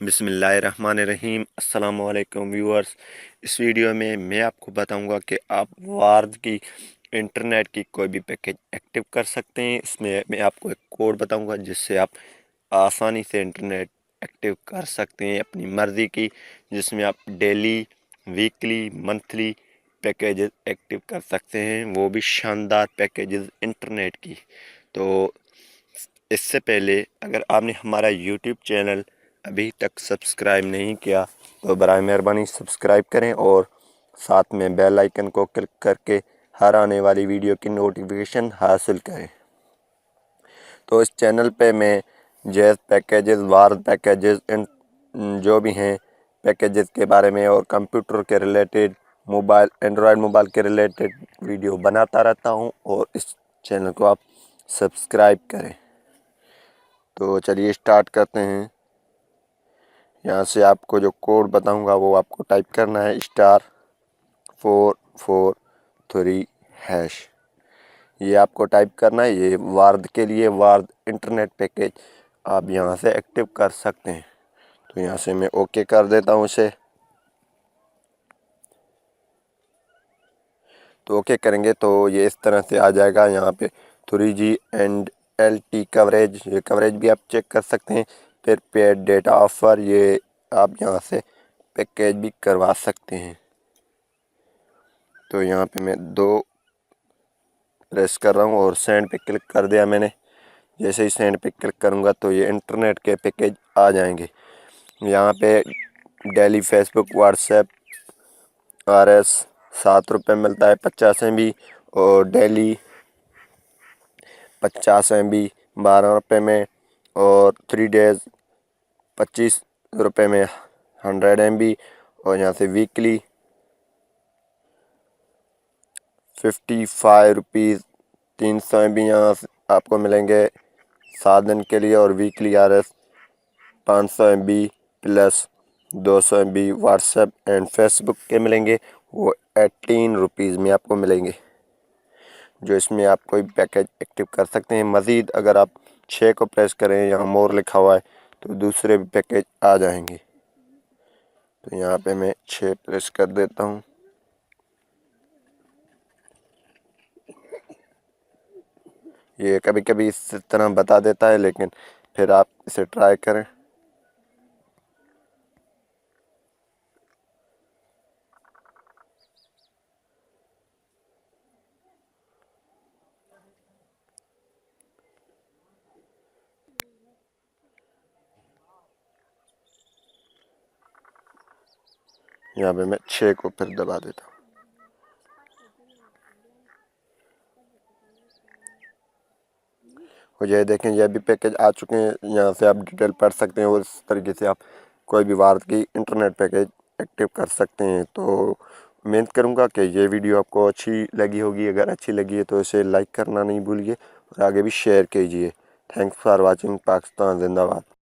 बिस्मिल्लाहिर्रहमानिर्रहीम। अस्सलाम वालेकुम व्यूअर्स। इस वीडियो में मैं आपको बताऊंगा कि आप वार्द की इंटरनेट की कोई भी पैकेज एक्टिव कर सकते हैं। इसमें मैं आपको एक कोड बताऊंगा जिससे आप आसानी से इंटरनेट एक्टिव कर सकते हैं अपनी मर्ज़ी की, जिसमें आप daily, weekly, monthly packages active कर सकते हैं, वो भी शानदार पैकेजेस इंटरनेट की। तो इससे पहले अगर आपने हमारा यूट्यूब चैनल अभी तक सब्सक्राइब नहीं किया तो बराए मेहरबानी सब्सक्राइब करें और साथ में बेल आइकन को क्लिक करके हर आने वाली वीडियो की नोटिफिकेशन हासिल करें। तो इस चैनल पे मैं जैज़ पैकेजेस, वार्ड पैकेजेस, जो भी हैं पैकेजेस के बारे में और कंप्यूटर के रिलेटेड, मोबाइल, एंड्रॉयड मोबाइल के रिलेटेड वीडियो बनाता रहता हूं और इस चैनल को आप सब्सक्राइब करें। तो चलिए स्टार्ट करते हैं। यहाँ से आपको जो कोड बताऊंगा वो आपको टाइप करना है *443#। ये आपको टाइप करना है। ये वार्ड के लिए, वार्ड इंटरनेट पैकेज आप यहाँ से एक्टिव कर सकते हैं। तो यहाँ से मैं ओके कर देता हूँ इसे। तो ओके करेंगे तो ये इस तरह से आ जाएगा। यहाँ पे 3G एंड LTE कवरेज, ये कवरेज भी आप चेक कर सकते हैं। फिर पेड डेटा ऑफर, ये आप यहाँ से पैकेज भी करवा सकते हैं। तो यहाँ पे मैं 2 प्रेस कर रहा हूँ और सेंड पे क्लिक कर दिया मैंने। जैसे ही सेंड पे क्लिक करूँगा तो ये इंटरनेट के पैकेज आ जाएंगे। यहाँ पे डेली फेसबुक, व्हाट्सएप, RS 7 रुपये मिलता है 50 MB, और डेली 50 MB 12 रुपये में, और 3 डेज़ 25 रुपये में 100 MB, और यहाँ से वीकली 55 रुपीज़ 300 MB यहाँ से आपको मिलेंगे 7 दिन के लिए, और weekly RS 500 MB plus 200 MB WhatsApp and Facebook के मिलेंगे, वो 18 रुपीज़ में आपको मिलेंगे। जो इसमें आप कोई पैकेज एक्टिव कर सकते हैं। मज़ीद अगर आप 6 को प्रेस करें, यहाँ मोर लिखा हुआ है, तो दूसरे भी पैकेज आ जाएंगे। तो यहाँ पे मैं 6 प्रेस कर देता हूँ। ये कभी कभी इस तरह बता देता है, लेकिन फिर आप इसे ट्राई करें। यहाँ पे मैं 6 को फिर दबा देता हूँ। और ये देखें, ये भी पैकेज आ चुके हैं। यहाँ से आप डिटेल पढ़ सकते हैं और इस तरीके से आप कोई भी भारत की इंटरनेट पैकेज एक्टिव कर सकते हैं। तो उम्मीद करूँगा कि ये वीडियो आपको अच्छी लगी होगी। अगर अच्छी लगी है तो इसे लाइक करना नहीं भूलिए और आगे भी शेयर कीजिए। Thanks for watching. पाकिस्तान जिंदाबाद।